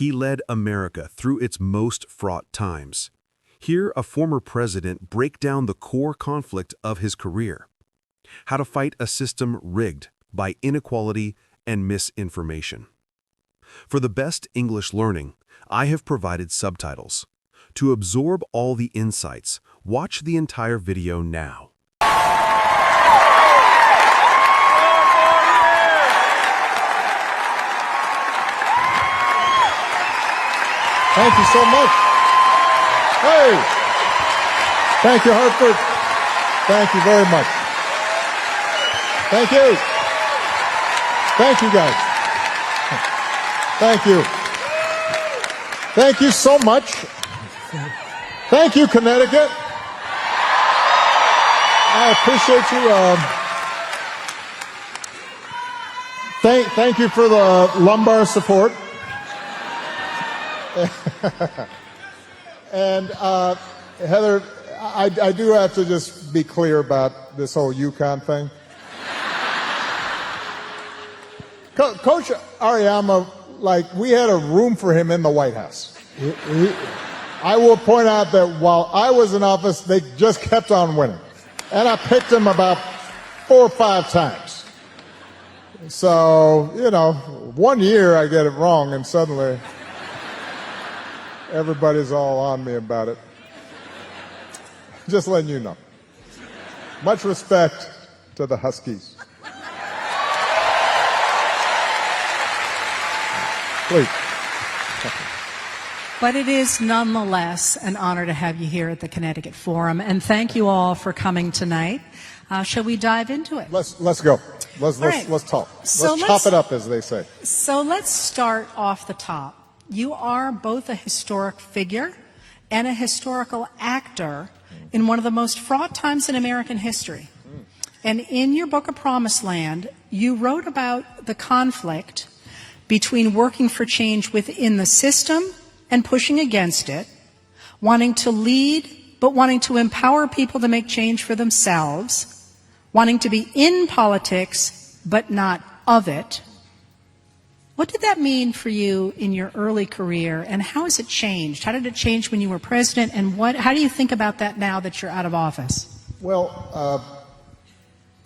He led America through its most fraught times. Hear a former president break down the core conflict of his career: how to fight a system rigged by inequality and misinformation. For the best English learning, I have provided subtitles. To absorb all the insights, watch the entire video now. Thank you so much. Hey! Thank you, Hartford. Thank you very much. Thank you. Thank you, guys. Thank you. Thank you so much. Thank you, Connecticut. I appreciate you. Thank you for the lumbar support. And Heather, I do have to just be clear about this whole UConn thing. Coach Ariyama, like, we had a room for him in the White House. I will point out that while I was in office, they just kept on winning. And I picked him about 4 or 5 times. So, you know, 1 year I get it wrong and suddenly everybody's all on me about it. Just letting you know. Much respect to the Huskies. Please. But it is nonetheless an honor to have you here at the Connecticut Forum, and thank you all for coming tonight. Shall we dive into it? Let's go. Let's talk. So let's chop it up, as they say. So let's start off the top. You are both a historic figure and a historical actor in one of the most fraught times in American history. And in your book, A Promised Land, you wrote about the conflict between working for change within the system and pushing against it, wanting to lead, but wanting to empower people to make change for themselves, wanting to be in politics, but not of it. What did that mean for you in your early career, and how has it changed? How did it change when you were president, and how do you think about that now that you're out of office? Well,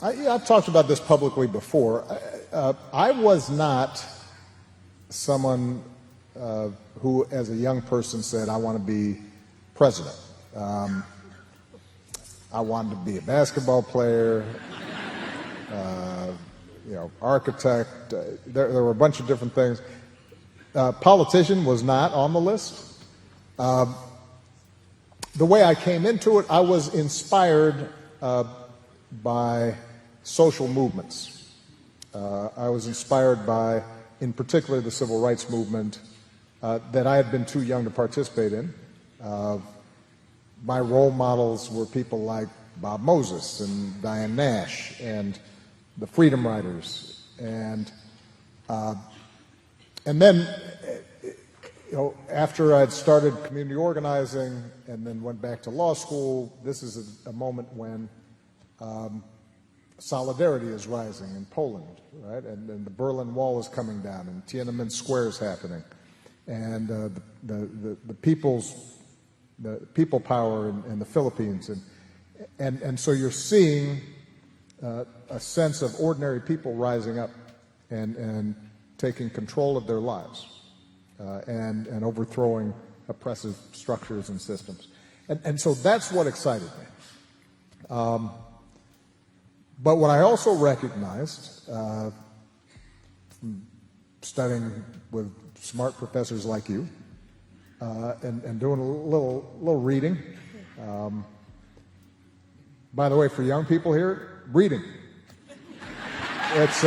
I've talked about this publicly before. I was not someone who, as a young person, said, I want to be president. I wanted to be a basketball player, architect. There were a bunch of different things. Politician was not on the list. The way I came into it, I was inspired by social movements. I was inspired by, in particular, the civil rights movement that I had been too young to participate in. My role models were people like Bob Moses and Diane Nash and the Freedom Riders, and then, after I'd started community organizing and then went back to law school, this is a moment when solidarity is rising in Poland, right? And the Berlin Wall is coming down, and Tiananmen Square is happening, and the people power in the Philippines, and so you're seeing a sense of ordinary people rising up and taking control of their lives and overthrowing oppressive structures and systems. And so that's what excited me. But what I also recognized, studying with smart professors like you and doing a little reading, by the way, for young people here, reading. It's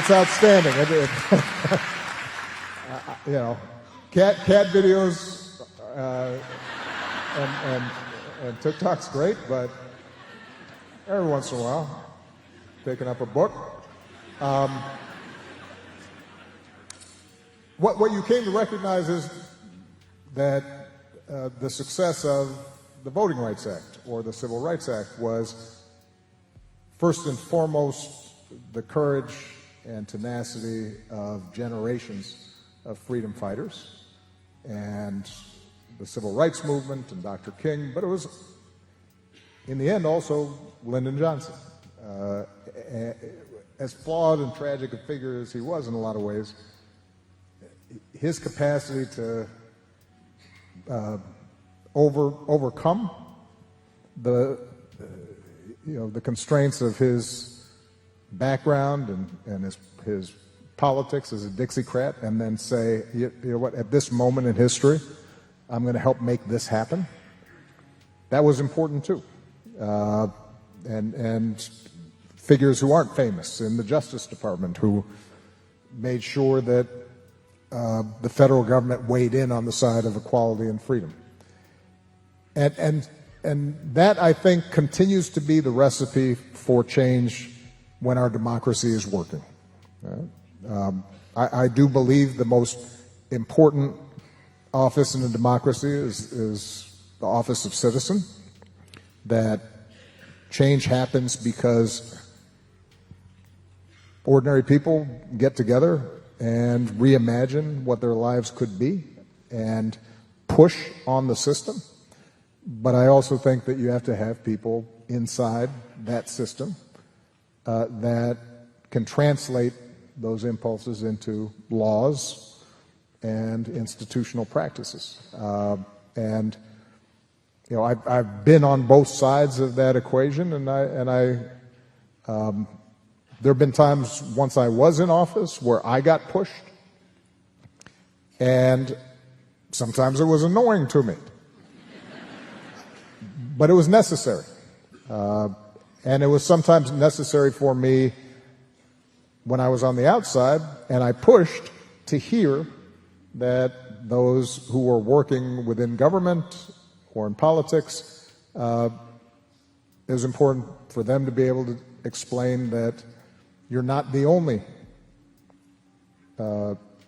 outstanding. Cat videos and TikTok's great, but every once in a while, picking up a book. What you came to recognize is that the success of the Voting Rights Act or the Civil Rights Act was first and foremost the courage and tenacity of generations of freedom fighters and the civil rights movement and Dr. King, but it was, in the end, also Lyndon Johnson. As flawed and tragic a figure as he was in a lot of ways, his capacity to overcome the constraints of his background and his politics as a Dixiecrat, and then say, you know what, at this moment in history, I'm going to help make this happen. That was important too. And figures who aren't famous in the Justice Department who made sure that the federal government weighed in on the side of equality and freedom. And that, I think, continues to be the recipe for change when our democracy is working. I do believe the most important office in a democracy is the office of citizen, that change happens because ordinary people get together and reimagine what their lives could be and push on the system. But I also think that you have to have people inside that system that can translate those impulses into laws and institutional practices. And you know, I've been on both sides of that equation, and there have been times once I was in office where I got pushed, and sometimes it was annoying to me, but it was necessary. And it was sometimes necessary for me when I was on the outside, and I pushed to hear that those who were working within government or in politics, it was important for them to be able to explain that you're not the only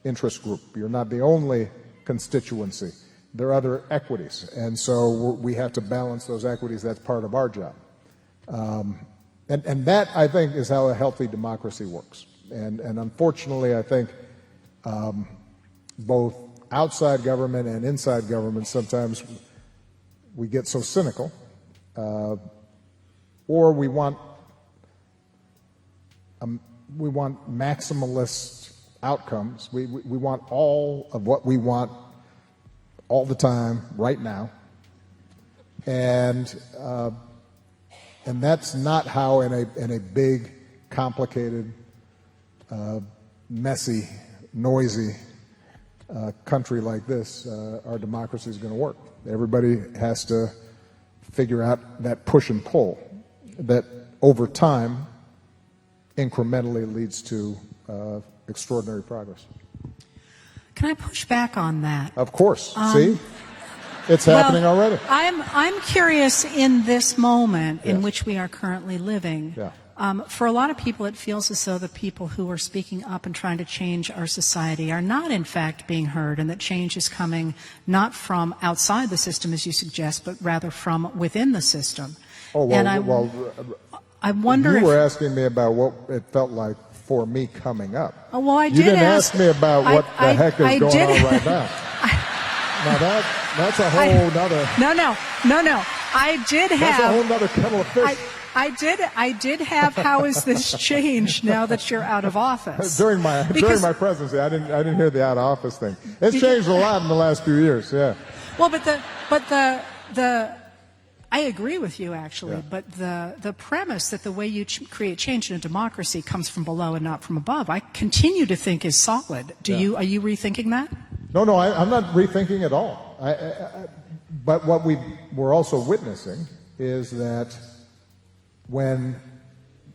interest group, you're not the only constituency. There are other equities, and so we have to balance those equities. That's part of our job. And that, I think, is how a healthy democracy works. And unfortunately, I think both outside government and inside government, sometimes we get so cynical, or we want maximalist outcomes. We want all of what we want all the time, right now, and that's not how in a big, complicated, messy, noisy country like this, our democracy is going to work. Everybody has to figure out that push and pull that over time incrementally leads to extraordinary progress. Can I push back on that? Of course. See? It's happening already. I'm curious in this moment in Yes. which we are currently living. Yeah. For a lot of people, it feels as though the people who are speaking up and trying to change our society are not, in fact, being heard, and that change is coming not from outside the system, as you suggest, but rather from within the system. Oh, well, and I wonder you if were asking me about what it felt like for me coming up. Oh, well, I you did didn't ask me about what the heck is going on right now. Now that's a whole nother. No. I did have. That's a whole nother kettle of fish. I did have. How has this changed now that you're out of office? During my presidency, I didn't hear the out of office thing. It's changed a lot in the last few years. Yeah. Well, but the I agree with you, actually, but the premise that the way you create change in a democracy comes from below and not from above, I continue to think is solid. Are you rethinking that? No, I'm not rethinking at all. But what we're also witnessing is that when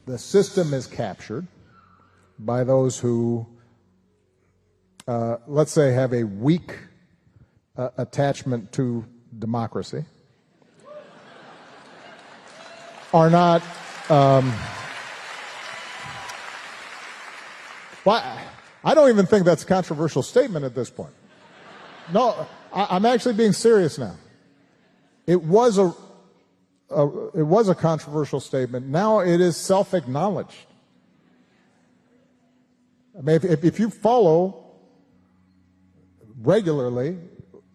the system is captured by those who, let's say, have a weak attachment to democracy, are not, well, I don't even think that's a controversial statement at this point. No, I'm actually being serious now. It was a controversial statement. Now it is self-acknowledged. I mean, if you follow regularly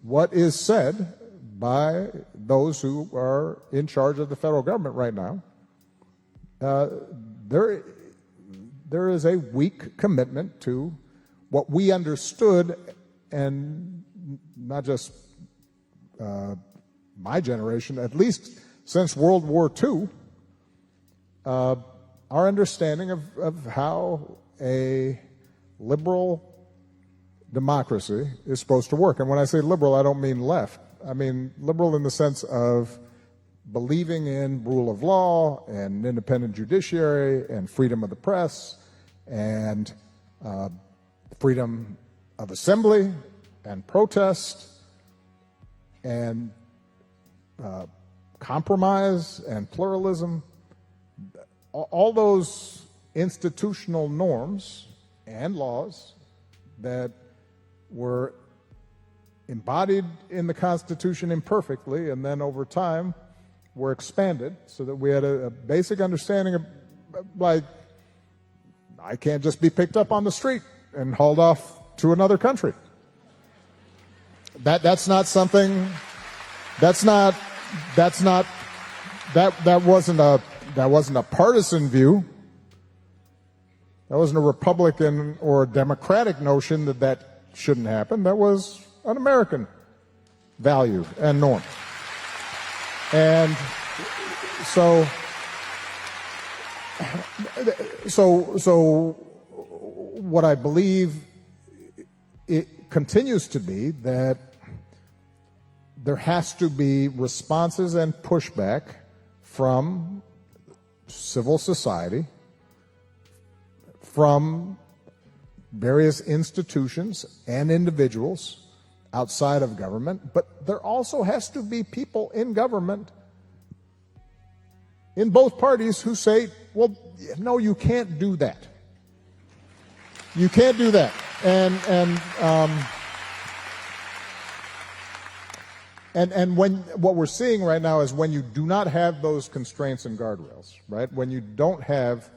what is said by those who are in charge of the federal government right now, there is a weak commitment to what we understood, and not just my generation, at least since World War II, our understanding of how a liberal democracy is supposed to work. And when I say liberal, I don't mean left. I mean liberal in the sense of believing in rule of law and independent judiciary and freedom of the press and freedom of assembly and protest and compromise and pluralism. All those institutional norms and laws that were embodied in the Constitution imperfectly and then over time were expanded so that we had a basic understanding of, like, I can't just be picked up on the street and hauled off to another country. That's not something. That wasn't a partisan view. That wasn't a Republican or a Democratic notion that shouldn't happen. That was an American value and norm. And so what I believe it continues to be that there has to be responses and pushback from civil society, from various institutions and individuals outside of government, but there also has to be people in government in both parties who say, well, no, you can't do that. You can't do that. And when what we're seeing right now is when you do not have those constraints and guardrails, right? When you don't have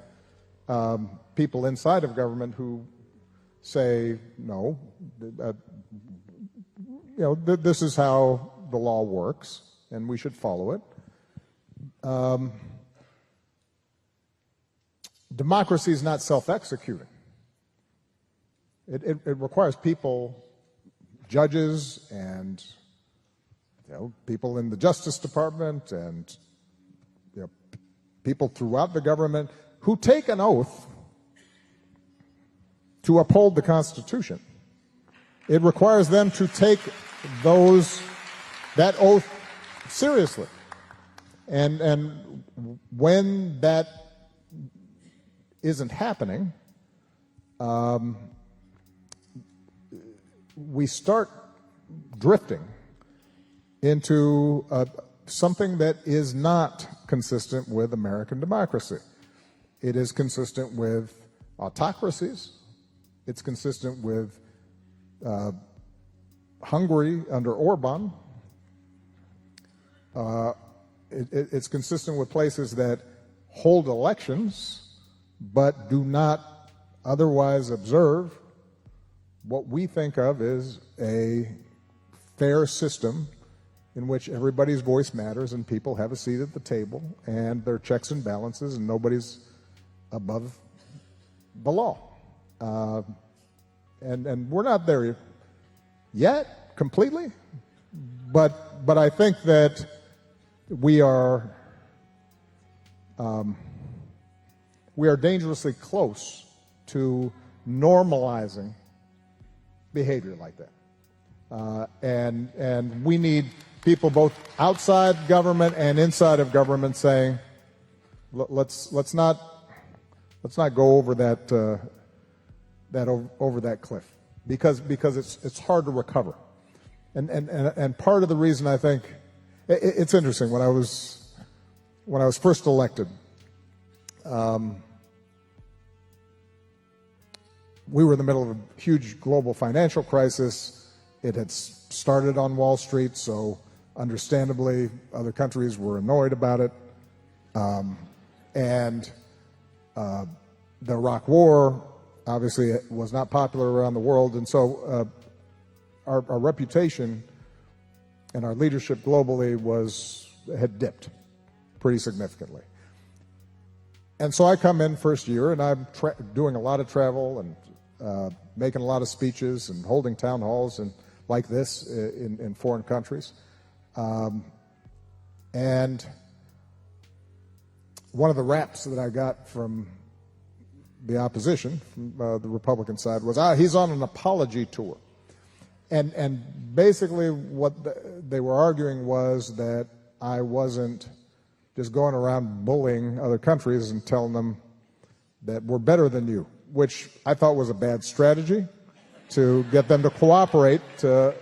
people inside of government who say, no, this is how the law works and we should follow it. Democracy is not self-executing. It requires people, judges, and people in the Justice Department, and people throughout the government who take an oath to uphold the Constitution. It requires them to take that oath seriously. And when that isn't happening, we start drifting into something that is not consistent with American democracy. It is consistent with autocracies. It's consistent with Hungary under Orban. It's consistent with places that hold elections but do not otherwise observe what we think of as a fair system in which everybody's voice matters and people have a seat at the table and there are checks and balances and nobody's above the law. And we're not there yet completely, but I think that we are dangerously close to normalizing behavior like that. And we need people both outside government and inside of government saying, let's not go over that over that cliff because it's hard to recover. And part of the reason I think it's interesting, when I was first elected, we were in the middle of a huge global financial crisis. It had started on Wall Street, so understandably other countries were annoyed about it. And the Iraq War obviously it was not popular around the world, and so our reputation and our leadership globally had dipped pretty significantly. And so I come in first year, and I'm doing a lot of travel and making a lot of speeches and holding town halls and like this in foreign countries. And one of the raps that I got from the opposition, from the Republican side, was, he's on an apology tour. And basically what they were arguing was that I wasn't just going around bullying other countries and telling them that we're better than you, which I thought was a bad strategy to get them to cooperate. I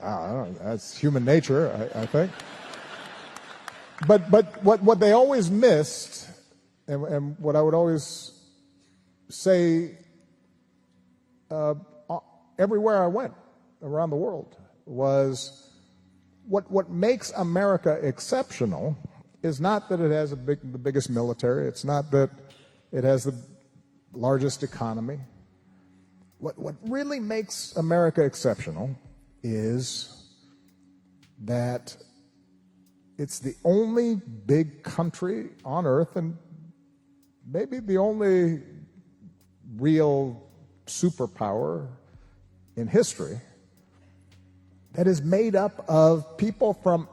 don't know, that's human nature, I think. But what they always missed, and what I would always say everywhere I went around the world, was what makes America exceptional is not that it has the biggest military. It's not that it has the largest economy. What really makes America exceptional is that it's the only big country on earth, and maybe the only real superpower in history, that is made up of people from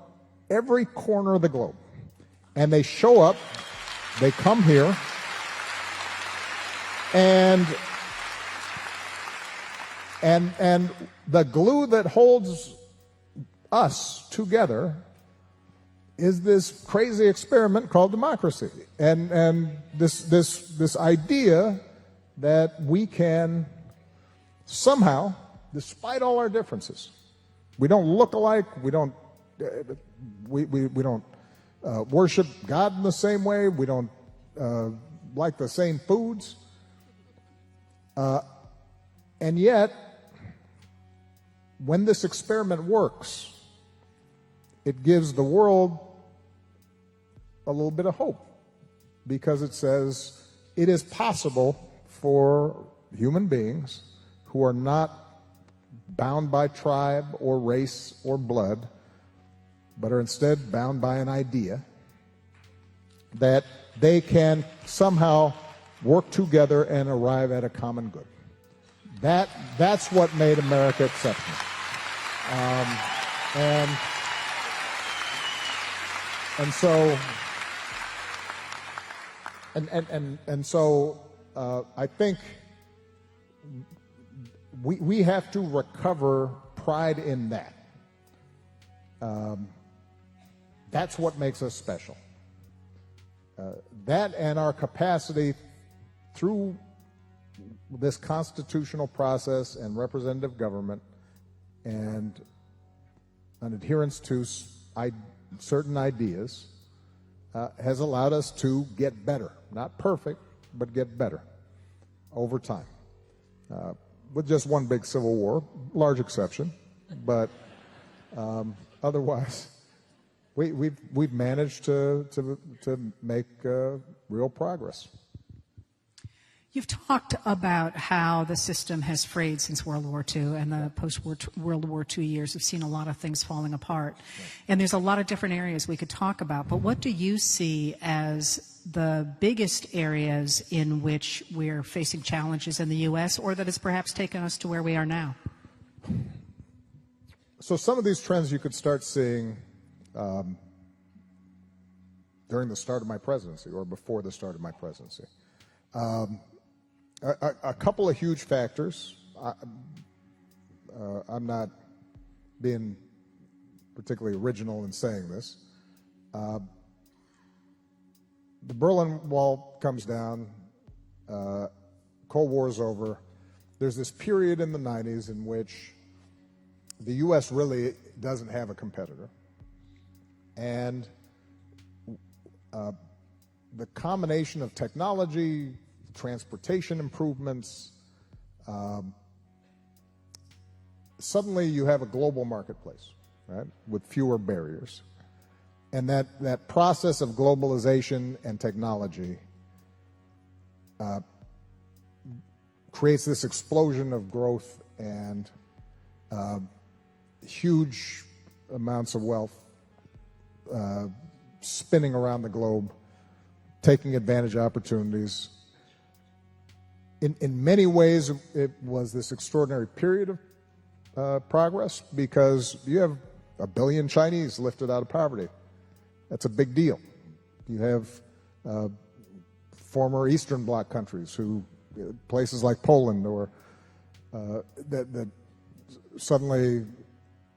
every corner of the globe. And they show up, they come here, and the glue that holds us together is this crazy experiment called democracy, and this idea that we can somehow, despite all our differences, we don't look alike, we don't worship God in the same way, we don't like the same foods, and yet when this experiment works, it gives the world a little bit of hope, because it says it is possible for human beings who are not bound by tribe or race or blood, but are instead bound by an idea, that they can somehow work together and arrive at a common good. That's what made America exceptional. So I think we have to recover pride in that. That's what makes us special. That and our capacity through this constitutional process and representative government and an adherence to certain ideas has allowed us to get better. Not perfect, but get better over time. With just one big civil war, large exception, but otherwise, we've managed to make real progress. You've talked about how the system has frayed since World War II, and the post-World War II years have seen a lot of things falling apart. And there's a lot of different areas we could talk about, but what do you see as the biggest areas in which we're facing challenges in the U.S., or that has perhaps taken us to where we are now? So some of these trends you could start seeing during the start of my presidency or before the start of my presidency. A couple of huge factors. I'm not being particularly original in saying this. The Berlin Wall comes down, Cold War is over. There's this period in the 90s in which the U.S. really doesn't have a competitor. And the combination of technology, transportation improvements, suddenly you have a global marketplace, right, with fewer barriers. And that process of globalization and technology creates this explosion of growth and huge amounts of wealth spinning around the globe, taking advantage of opportunities. In many ways, it was this extraordinary period of progress because you have 1 billion Chinese lifted out of poverty. That's a big deal. You have former Eastern Bloc countries places like Poland or that suddenly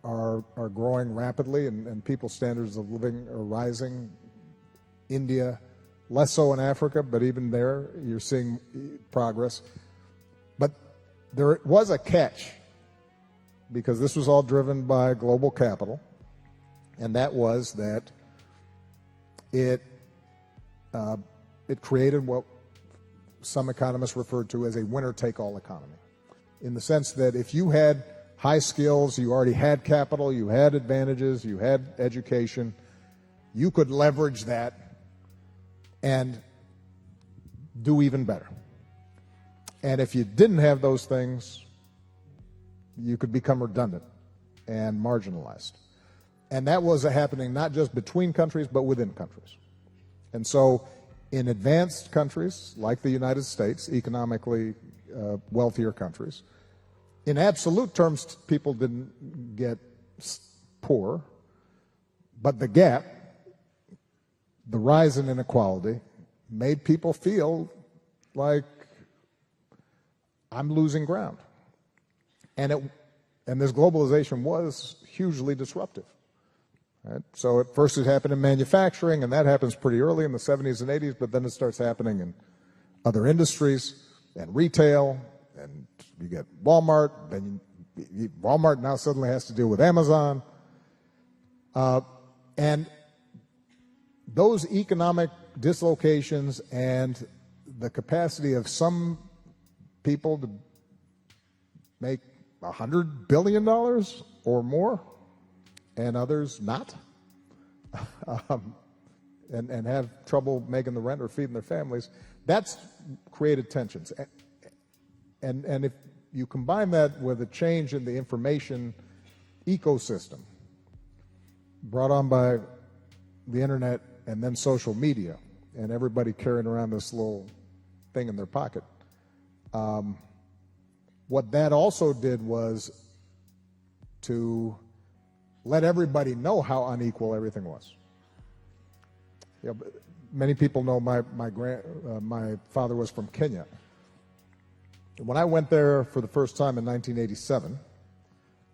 are growing rapidly and people's standards of living are rising. India, less so in Africa, but even there you're seeing progress. But there was a catch because this was all driven by global capital, and that was that it created what some economists referred to as a winner-take-all economy, in the sense that if you had high skills, you already had capital, you had advantages, you had education, you could leverage that and do even better. And if you didn't have those things, you could become redundant and marginalized. And that was happening not just between countries, but within countries. And so in advanced countries like the United States, economically wealthier countries, in absolute terms, people didn't get poor, but the gap, the rise in inequality, made people feel like I'm losing ground. And this globalization was hugely disruptive. Right? So at first it happened in manufacturing, and that happens pretty early in the 70s and 80s, but then it starts happening in other industries and retail, and you get Walmart, then Walmart now suddenly has to deal with Amazon. And those economic dislocations and the capacity of some people to make $100 billion or more, and others not, and have trouble making the rent or feeding their families, that's created tensions. And if you combine that with a change in the information ecosystem brought on by the internet and then social media, and everybody carrying around this little thing in their pocket, what that also did was to let everybody know how unequal everything was. Yeah, many people know my father was from Kenya. When I went there for the first time in 1987,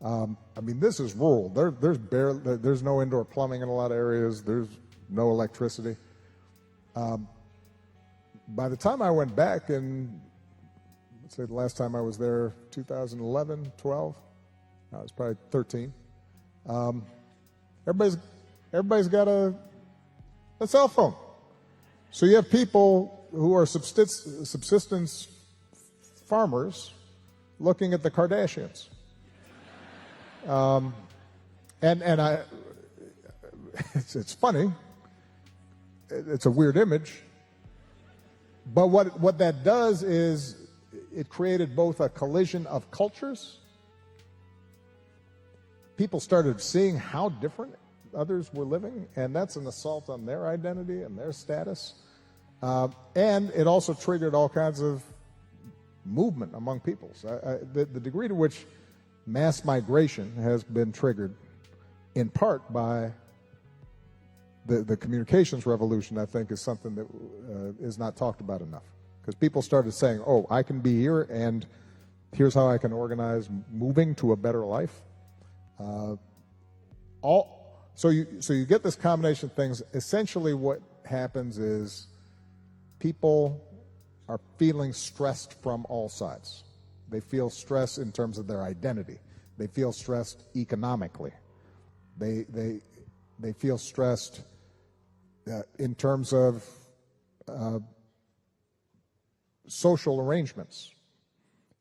I mean, this is rural. There's no indoor plumbing in a lot of areas. There's no electricity. By the time I went back, and let's say the last time I was there, 2011, 12, I was probably 13. Everybody's got a cell phone. So you have people who are subsistence farmers looking at the Kardashians. And it's funny. It's a weird image. But what that does is it created both a collision of cultures. People started seeing how different others were living, and that's an assault on their identity and their status. And it also triggered all kinds of movement among peoples. The degree to which mass migration has been triggered in part by the communications revolution, I think, is something that is not talked about enough. Because people started saying, oh, I can be here, and here's how I can organize moving to a better life. So you get this combination of things. Essentially what happens is people are feeling stressed from all sides. They feel stress in terms of their identity. They feel stressed economically. They feel stressed in terms of social arrangements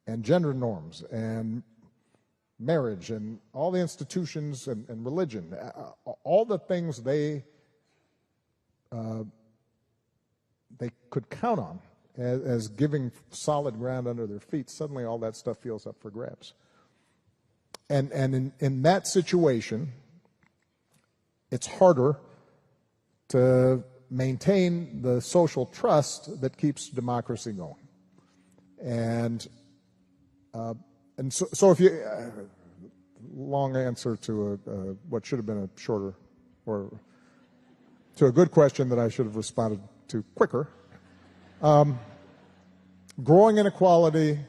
and gender norms and marriage and all the institutions and religion, all the things they could count on as giving solid ground under their feet, suddenly all that stuff feels up for grabs. And in that situation, it's harder to maintain the social trust that keeps democracy going. And so if you, long answer to what should have been a shorter, or to a good question that I should have responded to quicker. Growing inequality,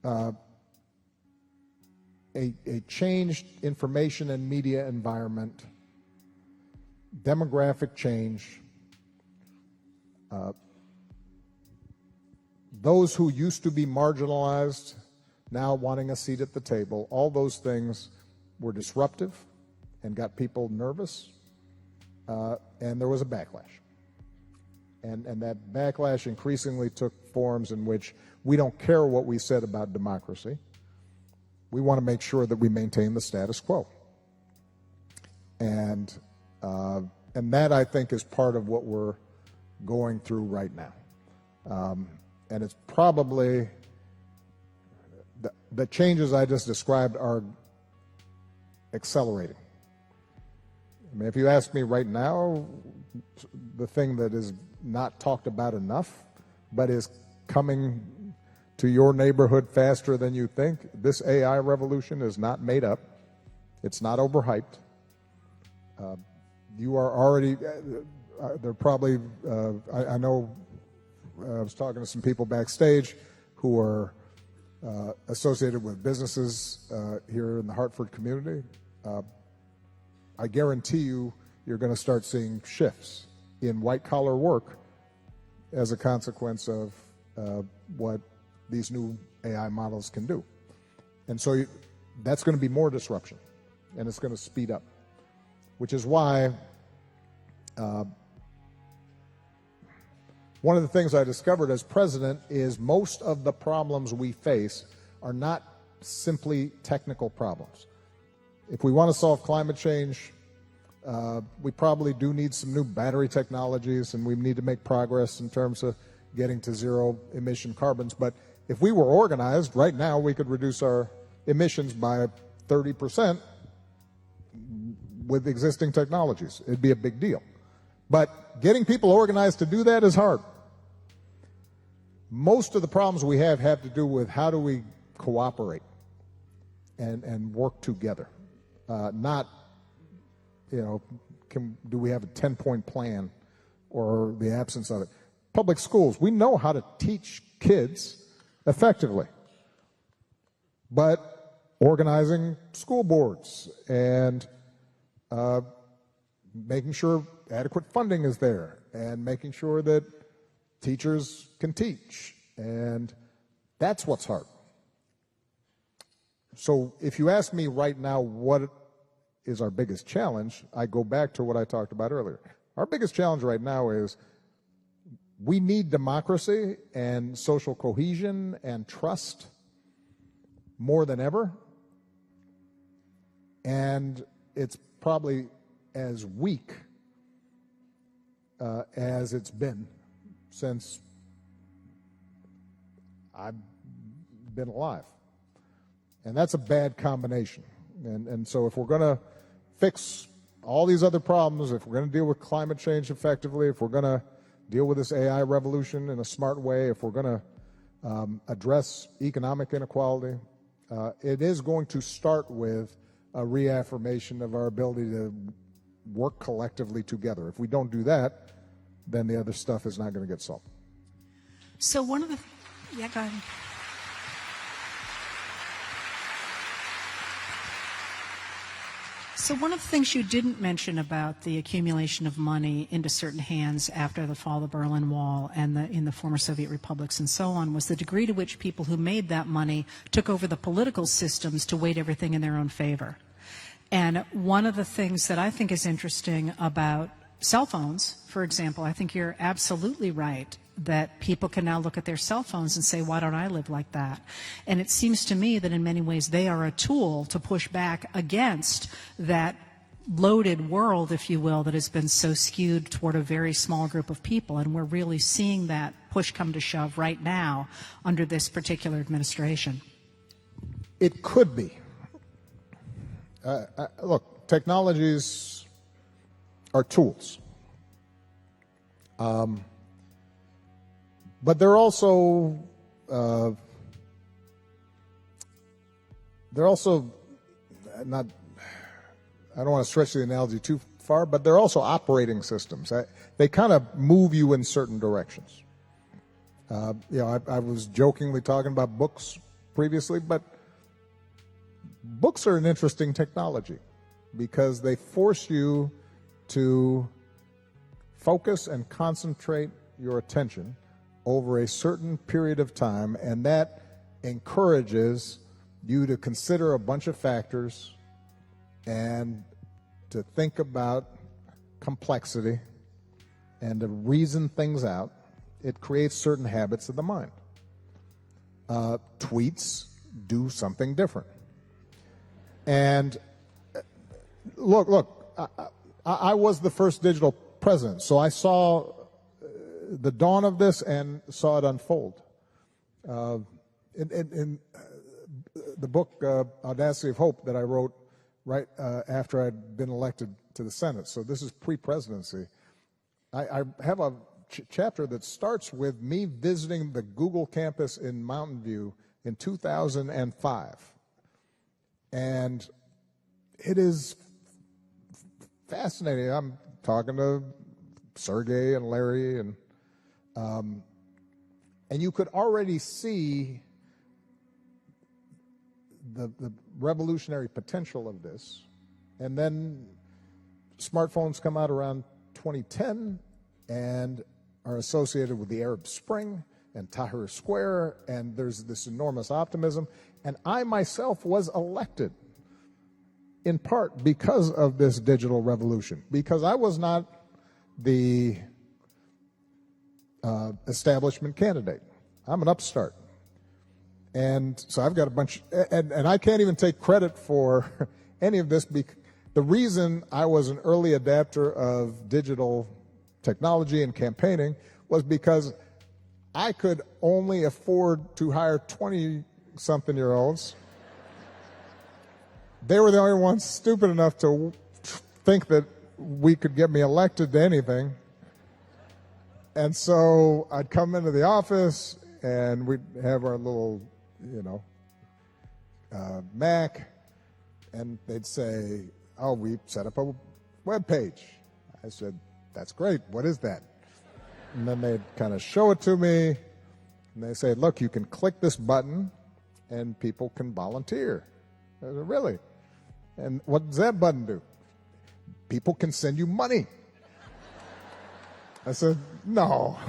a changed information and media environment, demographic change, those who used to be marginalized now wanting a seat at the table, all those things were disruptive and got people nervous, and there was a backlash. And that backlash increasingly took forms in which we don't care what we said about democracy. We want to make sure that we maintain the status quo. And that, I think, is part of what we're going through right now. And it's probably, the changes I just described are accelerating. I mean, if you ask me right now, the thing that is not talked about enough, but is coming to your neighborhood faster than you think, this AI revolution is not made up. It's not overhyped. You are already, they're probably, I know, I was talking to some people backstage who are associated with businesses here in the Hartford community. I guarantee you, you're going to start seeing shifts in white-collar work as a consequence of what these new AI models can do. And so that's going to be more disruption, and it's going to speed up, which is why one of the things I discovered as president is most of the problems we face are not simply technical problems. If we want to solve climate change, we probably do need some new battery technologies, and we need to make progress in terms of getting to zero emission carbons. But if we were organized, right now we could reduce our emissions by 30% with existing technologies. It'd be a big deal. But getting people organized to do that is hard. Most of the problems we have to do with how do we cooperate and work together. Not, do we have a 10-point plan or the absence of it? Public schools, we know how to teach kids effectively, but organizing school boards and making sure adequate funding is there and making sure that teachers can teach, and that's what's hard. So if you ask me right now what is our biggest challenge, I go back to what I talked about earlier. Our biggest challenge right now is we need democracy and social cohesion and trust more than ever, and it's probably as weak as it's been since I've been alive. And that's a bad combination. And so if we're going to fix all these other problems, if we're going to deal with climate change effectively, if we're going to deal with this AI revolution in a smart way, if we're going to address economic inequality, it is going to start with a reaffirmation of our ability to work collectively together. If we don't do that, then the other stuff is not going to get solved. So one of the, yeah, go ahead. So one of the things you didn't mention about the accumulation of money into certain hands after the fall of the Berlin Wall and in the former Soviet republics and so on was the degree to which people who made that money took over the political systems to weight everything in their own favor. And one of the things that I think is interesting about cell phones, for example, I think you're absolutely right that people can now look at their cell phones and say, why don't I live like that? And it seems to me that in many ways they are a tool to push back against that loaded world, if you will, that has been so skewed toward a very small group of people. And we're really seeing that push come to shove right now under this particular administration. It could be. Look, technologies are tools. But they're also not, I don't want to stretch the analogy too far, but they're also operating systems. They kind of move you in certain directions. I was jokingly talking about books previously, but books are an interesting technology because they force you to focus and concentrate your attention over a certain period of time, and that encourages you to consider a bunch of factors and to think about complexity and to reason things out. It creates certain habits of the mind. Tweets do something different. And look, I was the first digital president, so I saw the dawn of this and saw it unfold. In the book Audacity of Hope that I wrote right after I'd been elected to the Senate, so this is pre-presidency, I have a chapter that starts with me visiting the Google campus in Mountain View in 2005. And it is fascinating. I'm talking to Sergey and Larry, and you could already see the revolutionary potential of this. And then smartphones come out around 2010 and are associated with the Arab Spring and Tahrir Square, and there's this enormous optimism. And I myself was elected in part because of this digital revolution, because I was not the establishment candidate. I'm an upstart. And so I've got a bunch, and I can't even take credit for any of this. The reason I was an early adapter of digital technology and campaigning was because I could only afford to hire 20-something-year-olds. They were the only ones stupid enough to think that we could get me elected to anything. And so I'd come into the office and we'd have our little, Mac, and they'd say, "Oh, we set up a web page." I said, "That's great. What is that?" And then they'd kind of show it to me, and they say, "Look, you can click this button, and people can volunteer." I said, "Really? And what does that button do?" "People can send you money." I said, "No,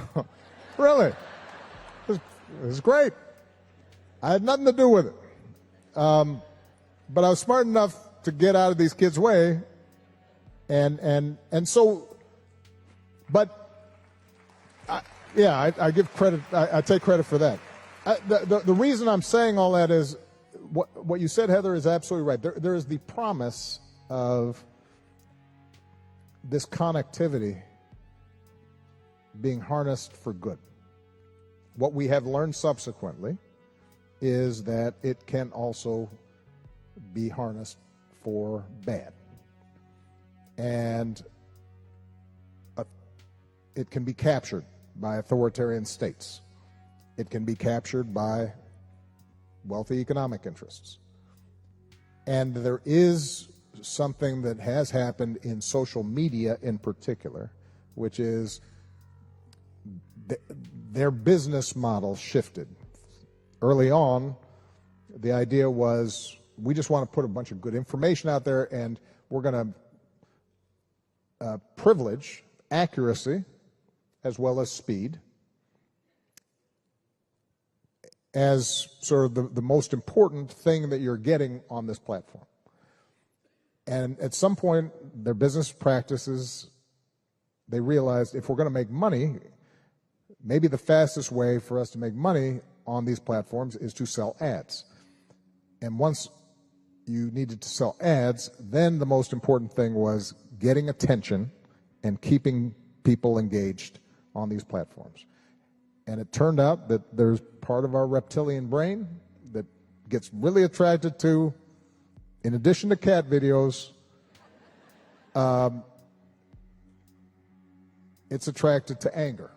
really? This is great." I had nothing to do with it. But I was smart enough to get out of these kids' way. And so, but I give credit, I take credit for that. The reason I'm saying all that is what you said, Heather, is absolutely right. There is the promise of this connectivity being harnessed for good. What we have learned subsequently is that it can also be harnessed for bad. And it can be captured by authoritarian states. It can be captured by wealthy economic interests. And there is something that has happened in social media in particular, which is their business model shifted. Early on, the idea was we just want to put a bunch of good information out there, and we're going to privilege accuracy as well as speed as sort of the most important thing that you're getting on this platform. And at some point, their business practices, they realized if we're going to make money, maybe the fastest way for us to make money on these platforms is to sell ads. And once you needed to sell ads. Then the most important thing was getting attention and keeping people engaged on these platforms. And it turned out that there's part of our reptilian brain that gets really attracted to, in addition to cat videos, it's attracted to anger,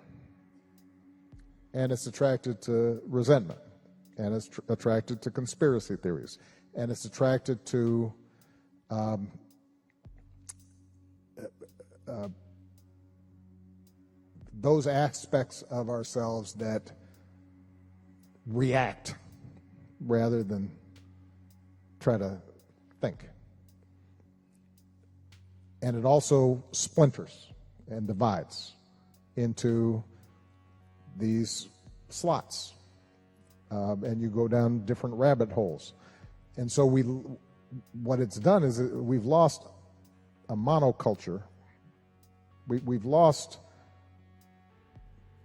and it's attracted to resentment, and it's attracted to conspiracy theories, and it's attracted to those aspects of ourselves that react rather than try to think. And it also splinters and divides into these slots, and you go down different rabbit holes. And so what it's done is we've lost a monoculture. We've lost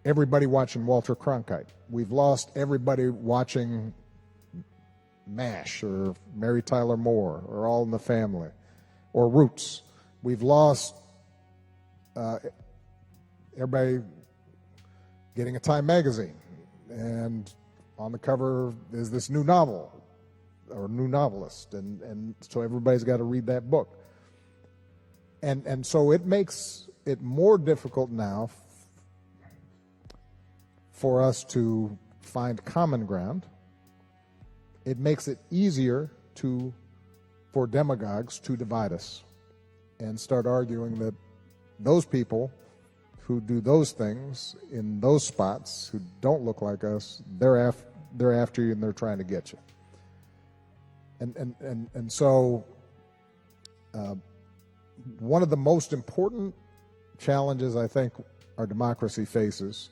everybody watching Walter Cronkite. We've lost everybody watching MASH or Mary Tyler Moore or All in the Family or Roots. We've lost everybody getting a Time magazine, and on the cover is this new novel or new novelist, and so everybody's got to read that book. And so it makes it more difficult now for us to find common ground. It makes it easier for demagogues to divide us and start arguing that those people who do those things in those spots, who don't look like us, they're after you and they're trying to get you. And so one of the most important challenges I think our democracy faces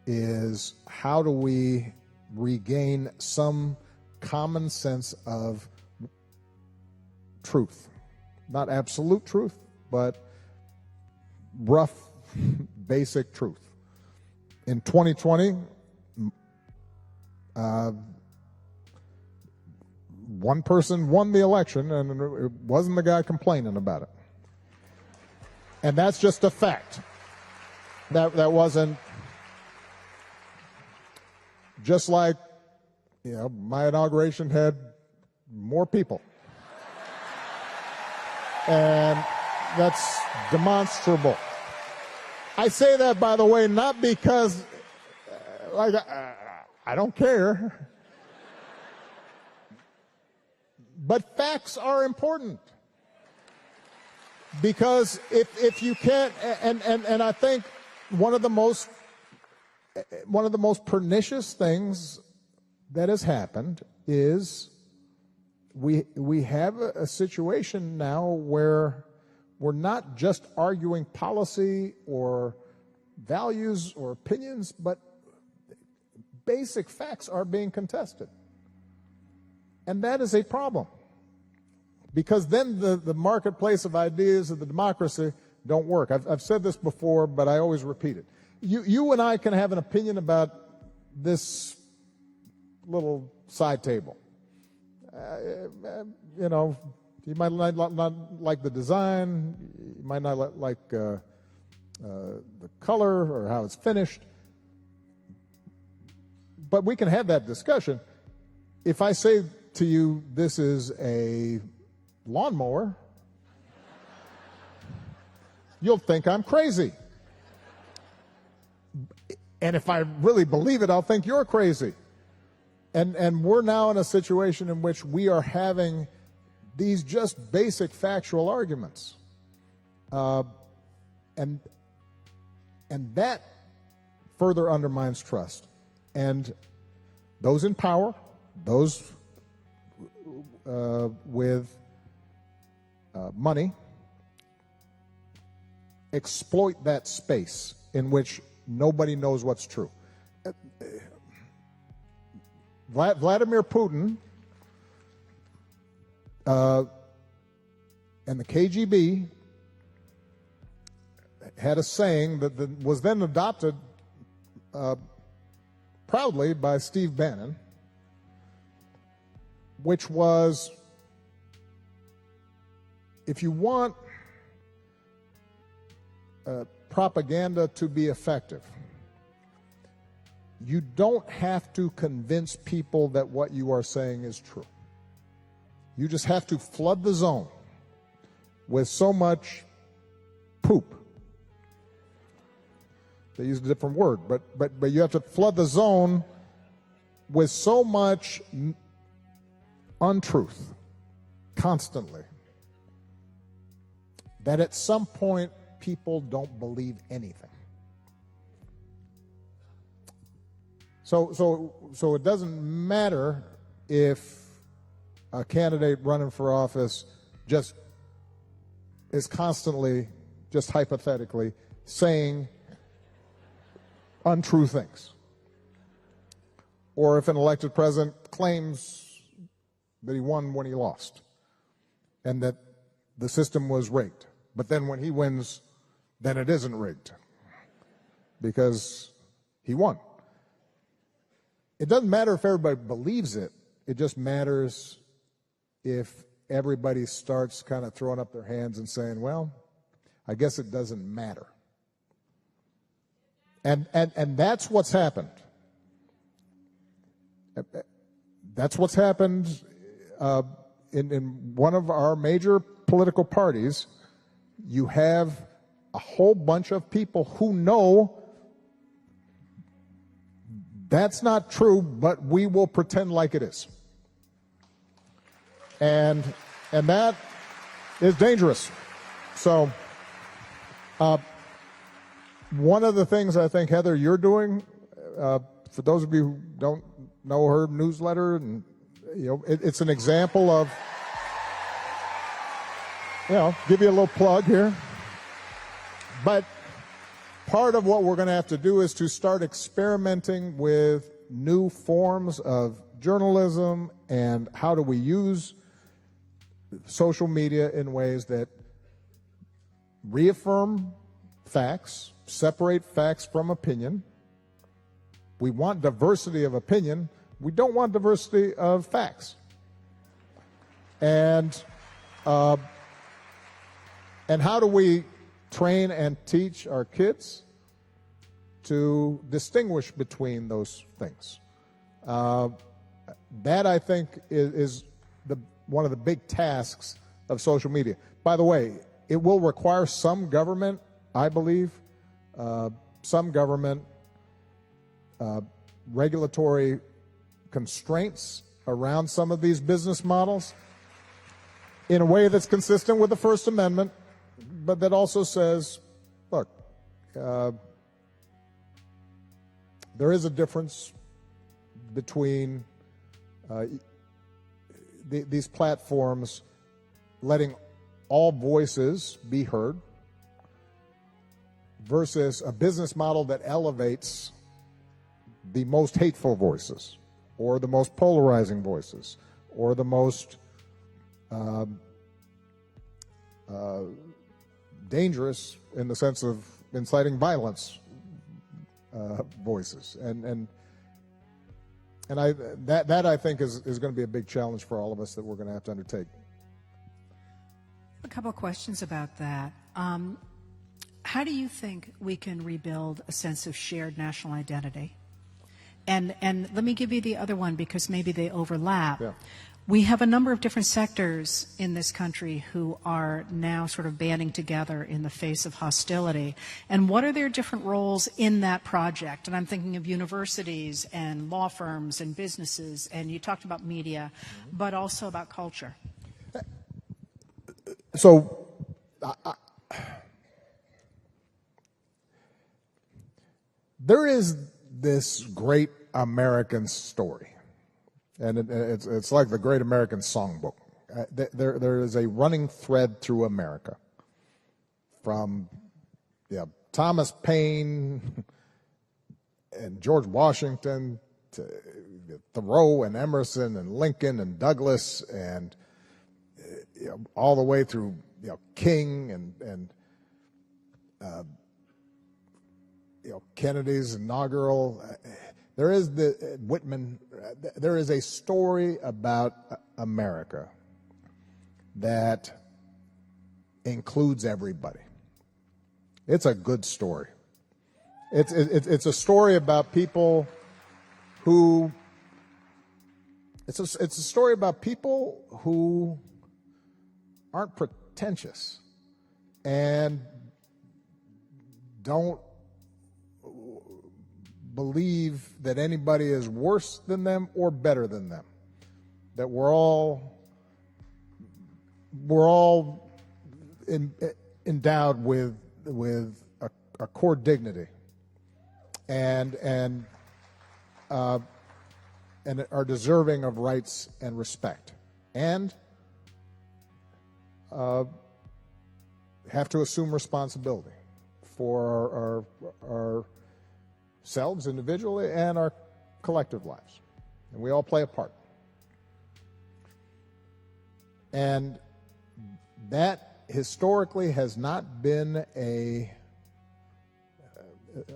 is how do we regain some common sense of truth. Not absolute truth, but rough, basic truth. In 2020, one person won the election, and it wasn't the guy complaining about it. And that's just a fact. That wasn't, just like, my inauguration had more people. And that's demonstrable. I say that, by the way, not because, I don't care. But facts are important. Because if you can't, and I think one of the most pernicious things that has happened is we have a situation now where we're not just arguing policy or values or opinions, but basic facts are being contested. And that is a problem. Because then the marketplace of ideas of the democracy don't work. I've said this before, but I always repeat it. You and I can have an opinion about this little side table. You might not like the design, you might not like the color or how it's finished, but we can have that discussion. If I say to you, this is a lawnmower, you'll think I'm crazy. And if I really believe it, I'll think you're crazy. And we're now in a situation in which we are having these just basic factual arguments. And that further undermines trust. And those in power, those with money, exploit that space in which nobody knows what's true. Vladimir Putin and the KGB had a saying that was then adopted proudly by Steve Bannon. which was, if you want propaganda to be effective, you don't have to convince people that what you are saying is true. You just have to flood the zone with so much poop. They used a different word, but you have to flood the zone with so much untruth constantly that at some point people don't believe anything. So it doesn't matter if a candidate running for office just is constantly, just hypothetically, saying untrue things. Or if an elected president claims that he won when he lost and that the system was rigged. But then when he wins, then it isn't rigged because he won. It doesn't matter if everybody believes it. It just matters if everybody starts kind of throwing up their hands and saying, well, I guess it doesn't matter. And that's what's happened. That's what's happened in one of our major political parties. You have a whole bunch of people who know that's not true, but we will pretend like it is. And that is dangerous. So one of the things I think, Heather, you're doing, for those of you who don't know her newsletter, and it's an example of, give you a little plug here. But part of what we're going to have to do is to start experimenting with new forms of journalism and how do we use social media in ways that reaffirm facts, separate facts from opinion. We want diversity of opinion. We don't want diversity of facts. And how do we train and teach our kids to distinguish between those things? That, I think, is one of the big tasks of social media. By the way, it will require some government, I believe, some government regulatory constraints around some of these business models in a way that's consistent with the First Amendment, but that also says, look, there is a difference between these platforms letting all voices be heard versus a business model that elevates the most hateful voices or the most polarizing voices or the most dangerous in the sense of inciting violence voices. And that I think is going to be a big challenge for all of us that we're going to have to undertake. A couple of questions about that. How do you think we can rebuild a sense of shared national identity? And let me give you the other one because maybe they overlap. Yeah. We have a number of different sectors in this country who are now sort of banding together in the face of hostility. And what are their different roles in that project? And I'm thinking of universities and law firms and businesses, and you talked about media, but also about culture. So there is this great American story. And it's like the Great American Songbook. There is a running thread through America, from Thomas Paine and George Washington to Thoreau and Emerson and Lincoln and Douglas and all the way through King and Kennedy's inaugural. There is the Whitman. There is a story about America that includes everybody. It's a good story. It's a story about people who. It's a story about people who aren't pretentious and don't believe that anybody is worse than them or better than them. That we're all endowed with a core dignity and are deserving of rights and respect, and have to assume responsibility for ourselves individually and our collective lives. And we all play a part. And that historically has not been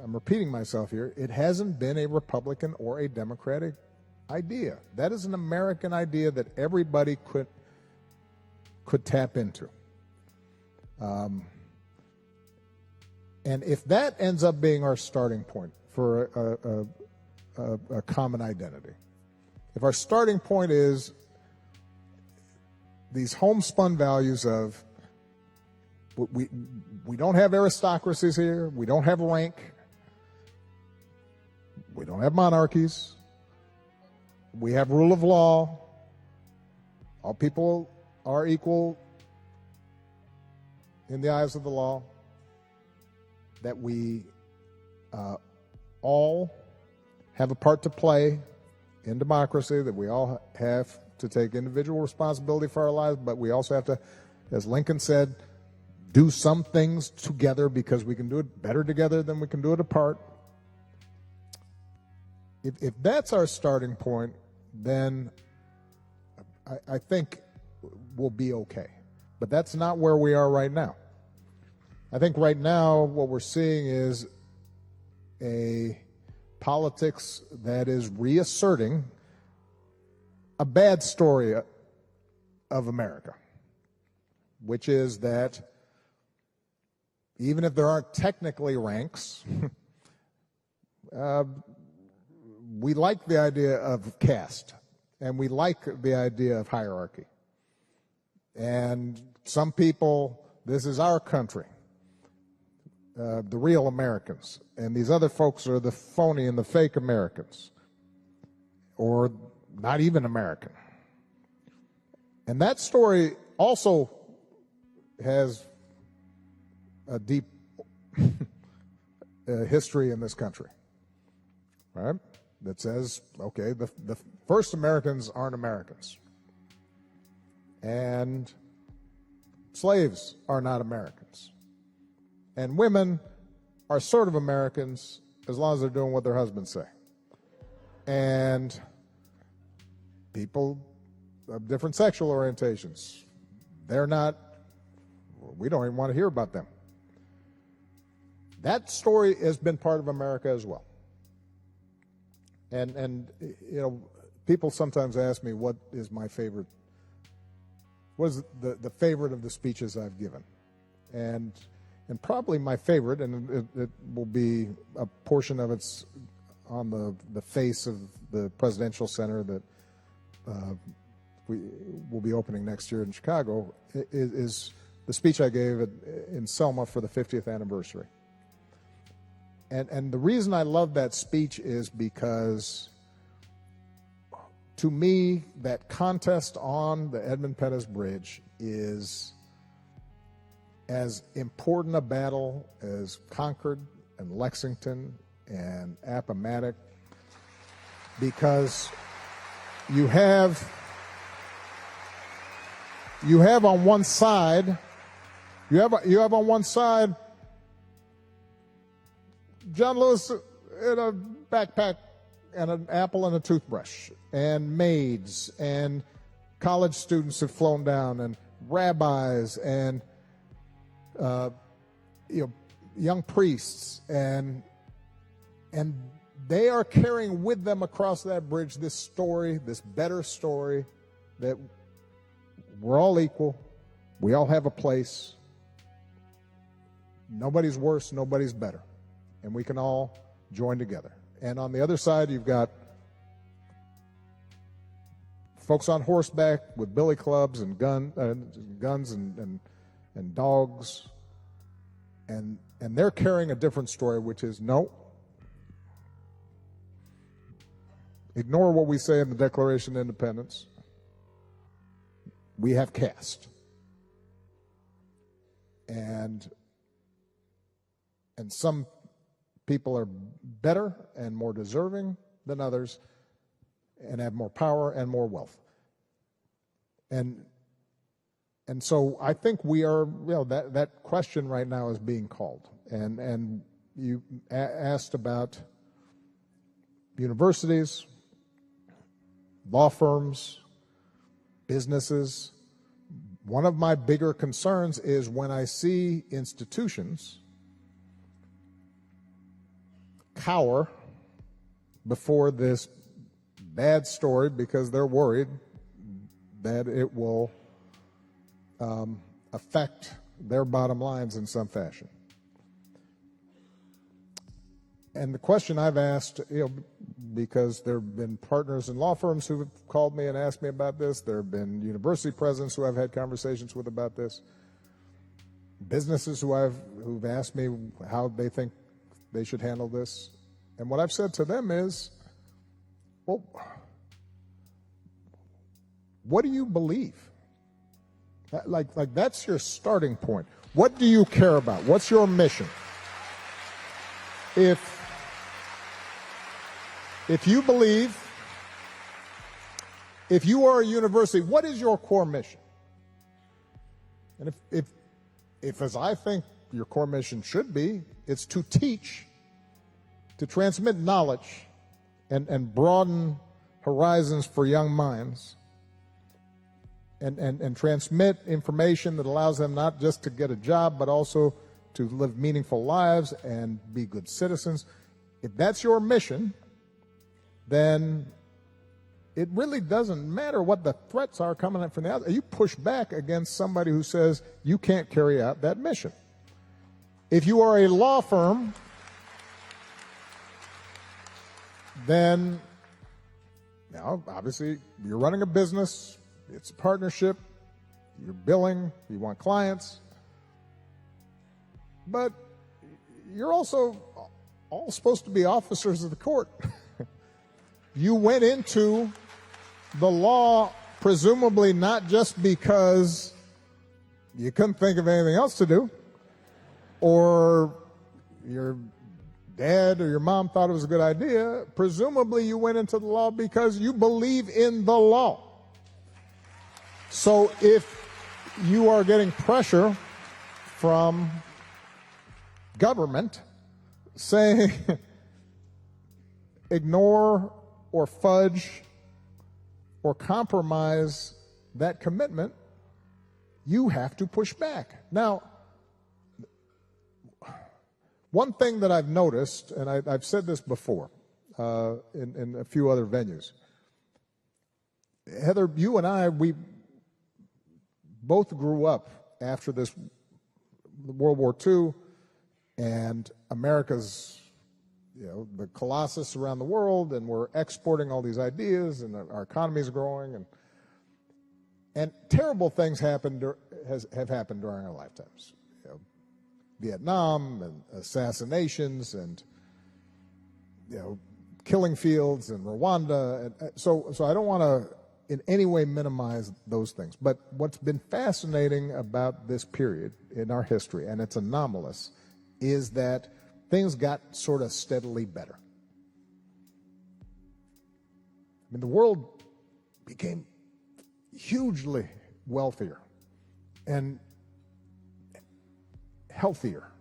I'm repeating myself here, it hasn't been a Republican or a Democratic idea. That is an American idea that everybody could tap into. And if that ends up being our starting point for a common identity, if our starting point is these homespun values of we don't have aristocracies here, we don't have rank, we don't have monarchies, we have rule of law, all people are equal in the eyes of the law, that we all have a part to play in democracy, that we all have to take individual responsibility for our lives, but we also have to, as Lincoln said, do some things together because we can do it better together than we can do it apart. If that's our starting point, then I think we'll be okay. But that's not where we are right now. I think right now what we're seeing is a politics that is reasserting a bad story of America, which is that even if there aren't technically ranks, we like the idea of caste, and we like the idea of hierarchy. And some people, this is our country, the real Americans, and these other folks are the phony and the fake Americans, or not even American. And that story also has a deep history in this country, right? That says, okay, the first Americans aren't Americans, and slaves are not Americans, and women are sort of Americans as long as they're doing what their husbands say, and people of different sexual orientations, they're not, we don't even want to hear about them. That story has been part of America as well. And you know, people sometimes ask me what is my favorite, what is the favorite of the speeches I've given. And probably my favorite, and it will be a portion of it's on the face of the Presidential Center that we will be opening next year in Chicago, is the speech I gave in Selma for the 50th anniversary. And the reason I love that speech is because, to me, that contest on the Edmund Pettus Bridge is as important a battle as Concord and Lexington and Appomattox, because you have on one side, you have on one side John Lewis in a backpack and an apple and a toothbrush, and maids, and college students have flown down, and rabbis, and young priests, and they are carrying with them across that bridge this story, this better story that we're all equal, we all have a place, nobody's worse, nobody's better, and we can all join together. And on the other side, you've got folks on horseback with billy clubs and guns and dogs, and they're carrying a different story, which is no. Ignore what we say in the Declaration of Independence. We have caste. And some people are better and more deserving than others and have more power and more wealth. And so I think we are, that question right now is being called. And you asked about universities, law firms, businesses. One of my bigger concerns is when I see institutions cower before this bad story because they're worried that it will affect their bottom lines in some fashion. And the question I've asked, because there have been partners in law firms who have called me and asked me about this. There have been university presidents who I've had conversations with about this. Businesses who've asked me how they think they should handle this. And what I've said to them is, well, what do you believe? Like that's your starting point. What do you care about? What's your mission? If you believe, if you are a university, what is your core mission? And if as I think your core mission should be, it's to teach, to transmit knowledge and broaden horizons for young minds, and transmit information that allows them not just to get a job, but also to live meaningful lives and be good citizens. If that's your mission, then it really doesn't matter what the threats are coming up from the outside. You push back against somebody who says you can't carry out that mission. If you are a law firm, then now obviously you're running a business, it's a partnership, you're billing, you want clients, but you're also all supposed to be officers of the court. You went into the law presumably not just because you couldn't think of anything else to do, or your dad or your mom thought it was a good idea. Presumably you went into the law because you believe in the law. So if you are getting pressure from government saying ignore or fudge or compromise that commitment, you have to push back. Now, one thing that I've noticed, and I've said this before in a few other venues, Heather, you and I, we both grew up after this World War II, and America's, the colossus around the world, and we're exporting all these ideas, and our economy is growing, and terrible things have happened during our lifetimes. Vietnam and assassinations and killing fields and Rwanda, and so I don't want to in any way minimize those things. But what's been fascinating about this period in our history, and it's anomalous, is that things got sort of steadily better. I mean, the world became hugely wealthier and healthier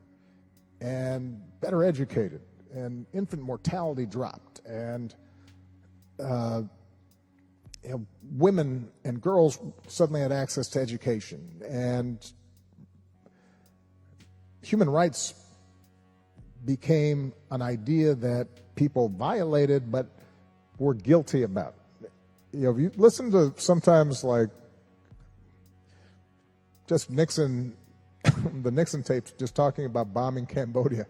and better educated, and infant mortality dropped, and women and girls suddenly had access to education, and human rights became an idea that people violated but were guilty about. if you listen to sometimes like just Nixon, the Nixon tapes, just talking about bombing Cambodia,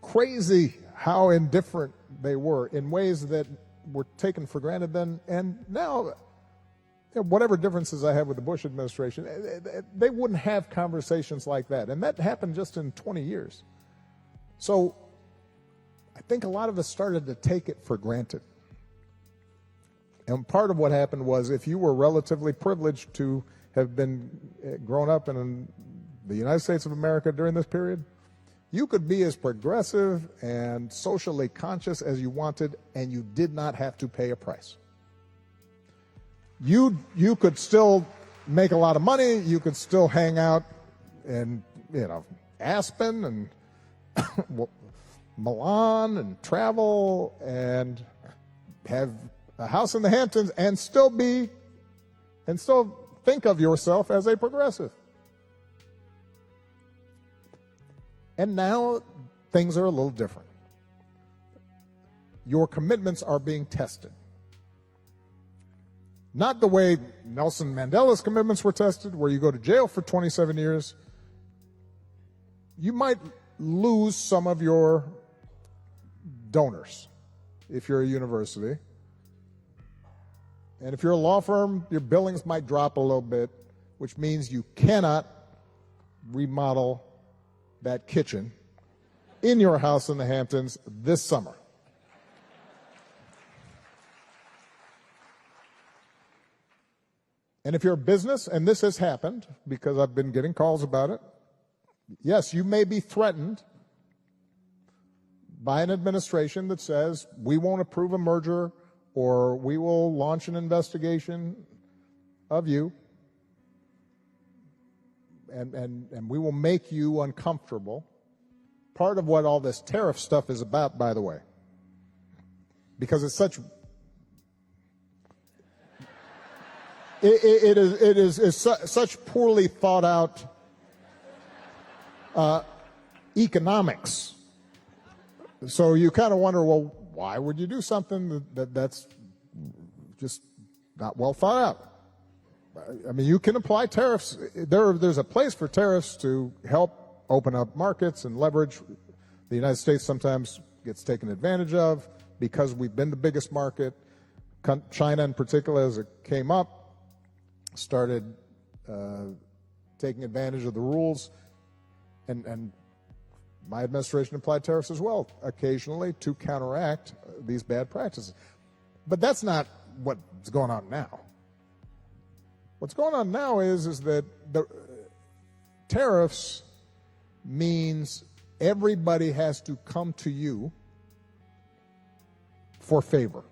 crazy how indifferent they were in ways that were taken for granted then. And now, whatever differences I have with the Bush administration, they wouldn't have conversations like that. And that happened just in 20 years. So I think a lot of us started to take it for granted. And part of what happened was, if you were relatively privileged to have been grown up in the United States of America during this period, you could be as progressive and socially conscious as you wanted, and you did not have to pay a price. You could still make a lot of money. You could still hang out in, Aspen and Milan and travel and have a house in the Hamptons and still think of yourself as a progressive. And now things are a little different. Your commitments are being tested. Not the way Nelson Mandela's commitments were tested, where you go to jail for 27 years. You might lose some of your donors if you're a university. And if you're a law firm, your billings might drop a little bit, which means you cannot remodel that kitchen in your house in the Hamptons this summer. And if you're a business, and this has happened because I've been getting calls about it, yes, you may be threatened by an administration that says we won't approve a merger or we will launch an investigation of you and we will make you uncomfortable. Part of what all this tariff stuff is about, by the way, because it's such it is such poorly thought out economics. So you kind of wonder, well, why would you do something that's just not well thought out? I mean, you can apply tariffs. There's a place for tariffs to help open up markets and leverage. The United States sometimes gets taken advantage of because we've been the biggest market. China in particular, as it came up, started taking advantage of the rules, and my administration applied tariffs as well, occasionally, to counteract these bad practices. But that's not what's going on now. What's going on now is that the tariffs means everybody has to come to you for favor.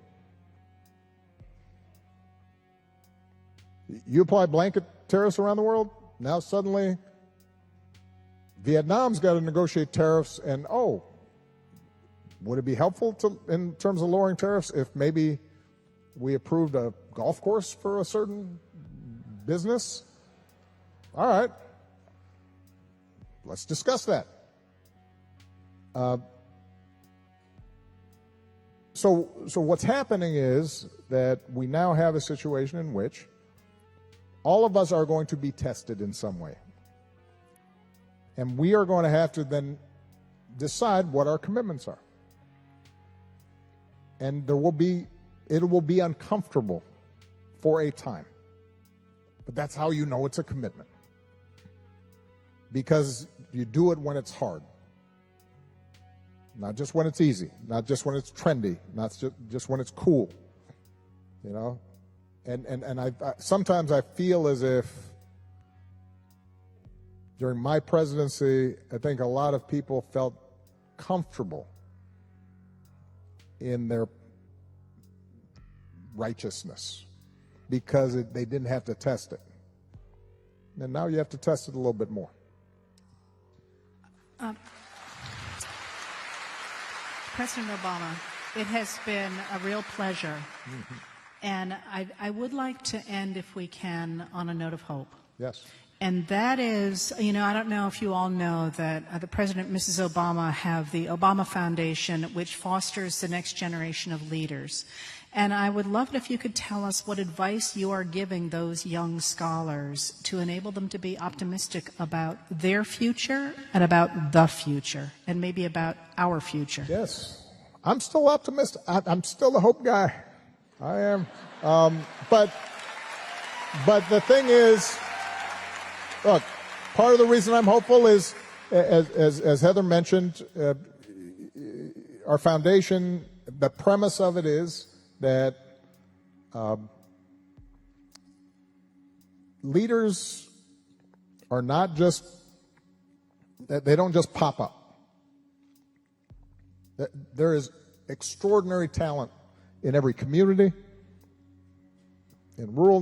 You apply blanket tariffs around the world, now suddenly Vietnam's got to negotiate tariffs, and would it be helpful in terms of lowering tariffs if maybe we approved a golf course for a certain business? All right, let's discuss that. So what's happening is that we now have a situation in which all of us are going to be tested in some way. And we are going to have to then decide what our commitments are. And it will be uncomfortable for a time. But that's how you know it's a commitment. Because you do it when it's hard. Not just when it's easy, not just when it's trendy, not just when it's cool. And I sometimes I feel as if during my presidency, I think a lot of people felt comfortable in their righteousness because they didn't have to test it. And now you have to test it a little bit more. President Obama, it has been a real pleasure. Mm-hmm. And I would like to end, if we can, on a note of hope. Yes. And that is, I don't know if you all know that the President and Mrs. Obama have the Obama Foundation, which fosters the next generation of leaders. And I would love it if you could tell us what advice you are giving those young scholars to enable them to be optimistic about their future and about the future, and maybe about our future. Yes. I'm still optimistic. I'm still the hope guy. I am. But the thing is, look, part of the reason I'm hopeful is, as Heather mentioned, our foundation, the premise of it is that leaders are not just, they don't just pop up. There is extraordinary talent in every community, in rural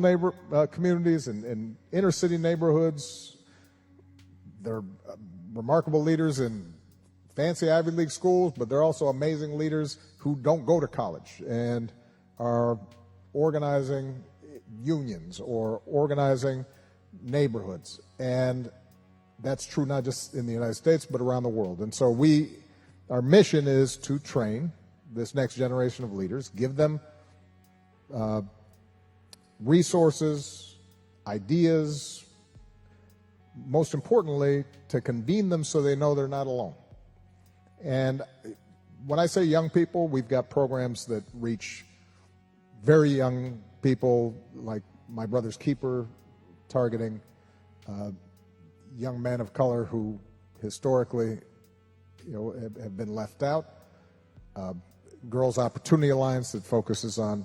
communities, in inner city neighborhoods. They're remarkable leaders in fancy Ivy League schools, but they're also amazing leaders who don't go to college and are organizing unions or organizing neighborhoods. And that's true not just in the United States, but around the world. And so our mission is to train this next generation of leaders, give them resources, ideas, most importantly, to convene them so they know they're not alone. And when I say young people, we've got programs that reach very young people, like My Brother's Keeper, targeting young men of color who historically have been left out. Girls Opportunity Alliance that focuses on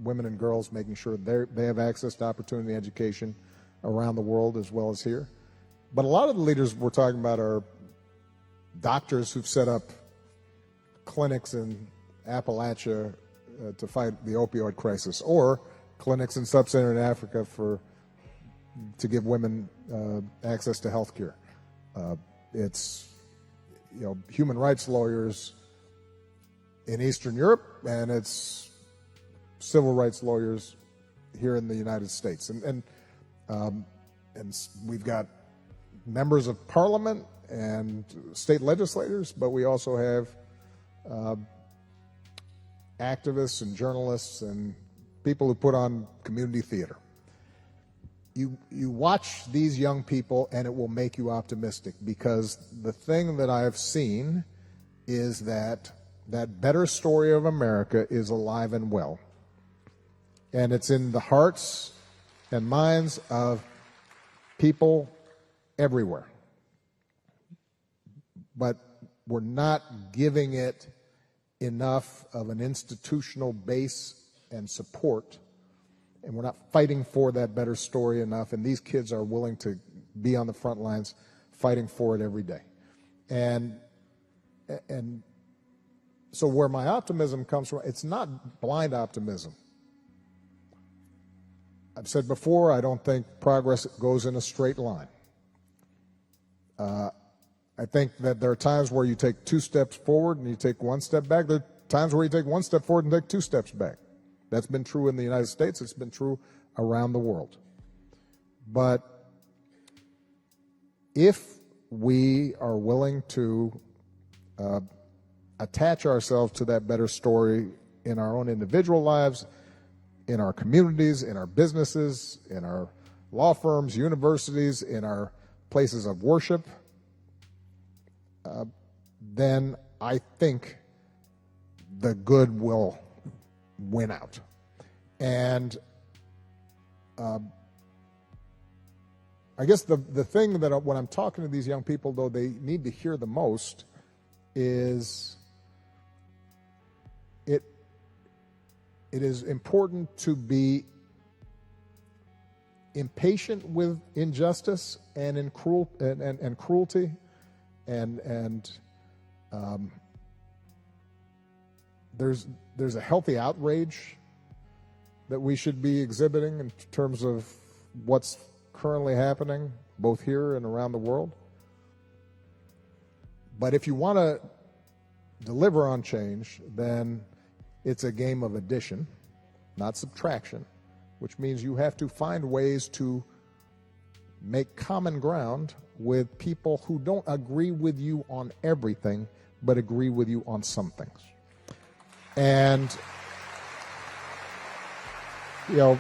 women and girls, making sure they have access to opportunity and education around the world as well as here. But a lot of the leaders we're talking about are doctors who've set up clinics in Appalachia to fight the opioid crisis, or clinics in sub-Saharan Africa to give women access to health care. It's human rights lawyers in Eastern Europe, and it's civil rights lawyers here in the United States. And we've got members of parliament and state legislators, but we also have activists and journalists and people who put on community theater. You watch these young people and it will make you optimistic, because the thing that I've seen is that better story of America is alive and well. And it's in the hearts and minds of people everywhere. But we're not giving it enough of an institutional base and support, and we're not fighting for that better story enough, and these kids are willing to be on the front lines fighting for it every day. And so where my optimism comes from, it's not blind optimism. I've said before, I don't think progress goes in a straight line. I think that there are times where you take 2 steps forward and you take 1 step back. There are times where you take 1 step forward and take 2 steps back. That's been true in the United States. It's been true around the world. But if we are willing to attach ourselves to that better story in our own individual lives, in our communities, in our businesses, in our law firms, universities, in our places of worship, then I think the good will win out. And I guess the thing that when I'm talking to these young people, though, they need to hear the most is it is important to be impatient with injustice and cruelty, and there's a healthy outrage that we should be exhibiting in terms of what's currently happening both here and around the world. But if you want to deliver on change, then it's a game of addition, not subtraction, which means you have to find ways to make common ground with people who don't agree with you on everything, but agree with you on some things. And, you know,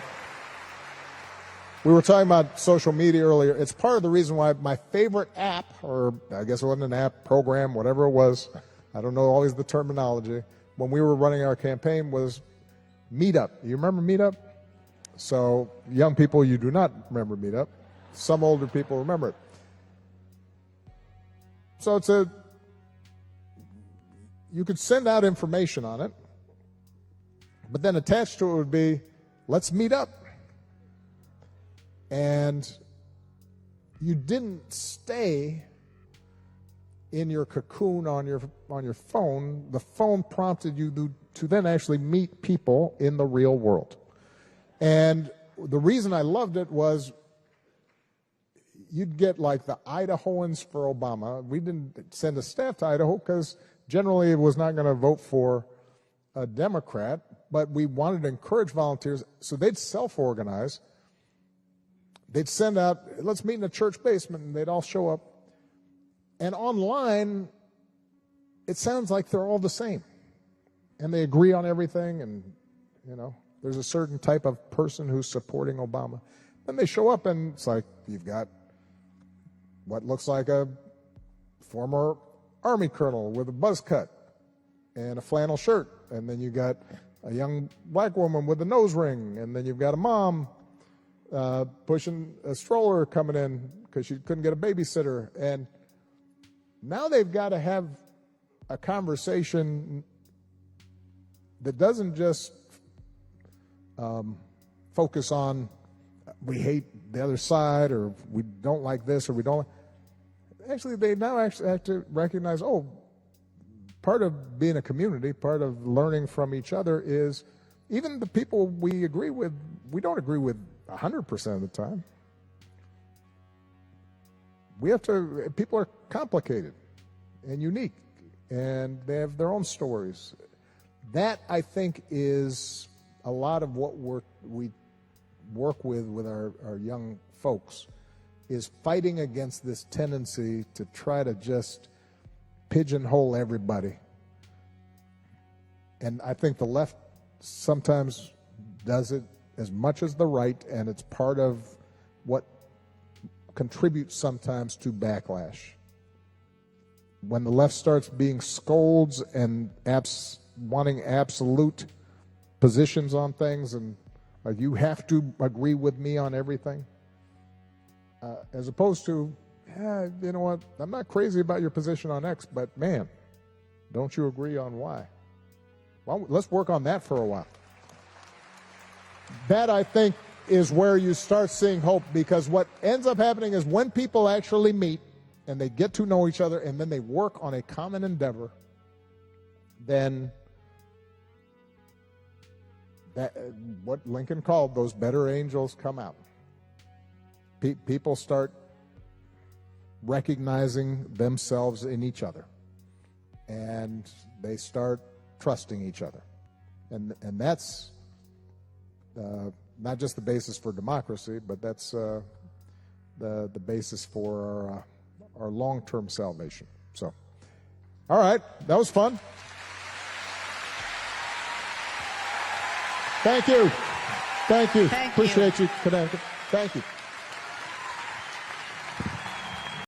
we were talking about social media earlier. It's part of the reason why my favorite app, or I guess it wasn't an app, program, whatever it was, I don't know always the terminology, when we were running our campaign was Meetup. You remember Meetup? So young people, you do not remember Meetup. Some older people remember it. So you could send out information on it, but then attached to it would be, let's meet up. And you didn't stay in your cocoon on your phone. The phone prompted you to then actually meet people in the real world. And the reason I loved it was you'd get like the Idahoans for Obama. We didn't send a staff to Idaho because generally it was not going to vote for a Democrat, but we wanted to encourage volunteers, so they'd self-organize. They'd send out, let's meet in a church basement, and they'd all show up. And online, it sounds like they're all the same. And they agree on everything, and, you know, there's a certain type of person who's supporting Obama. Then they show up, and it's like you've got what looks like a former Army colonel with a buzz cut and a flannel shirt. And then you got a young black woman with a nose ring. And then you've got a mom pushing a stroller coming in because she couldn't get a babysitter. And now they've got to have a conversation that doesn't just focus on we hate the other side or we don't like this or we don't. Actually, they now actually have to recognize, oh, part of being a community, part of learning from each other is even the people we agree with, we don't agree with 100% of the time. People are complicated and unique, and they have their own stories. That, I think, is a lot of what we work with our young folks, is fighting against this tendency to try to just pigeonhole everybody. And I think the left sometimes does it as much as the right, and it's part of what contributes sometimes to backlash. When the left starts being scolds and wanting absolute positions on things, and you have to agree with me on everything, as opposed to, you know what, I'm not crazy about your position on X, but man, don't you agree on Y? Well, let's work on that for a while. That, I think, is where you start seeing hope, because what ends up happening is when people actually meet and they get to know each other and then they work on a common endeavor, then that, what Lincoln called those better angels come out. People start recognizing themselves in each other, and they start trusting each other. And that's not just the basis for democracy, but that's the basis for our long-term salvation. So, all right, that was fun. Thank you. Thank you. Thank Appreciate you connecting. Thank you.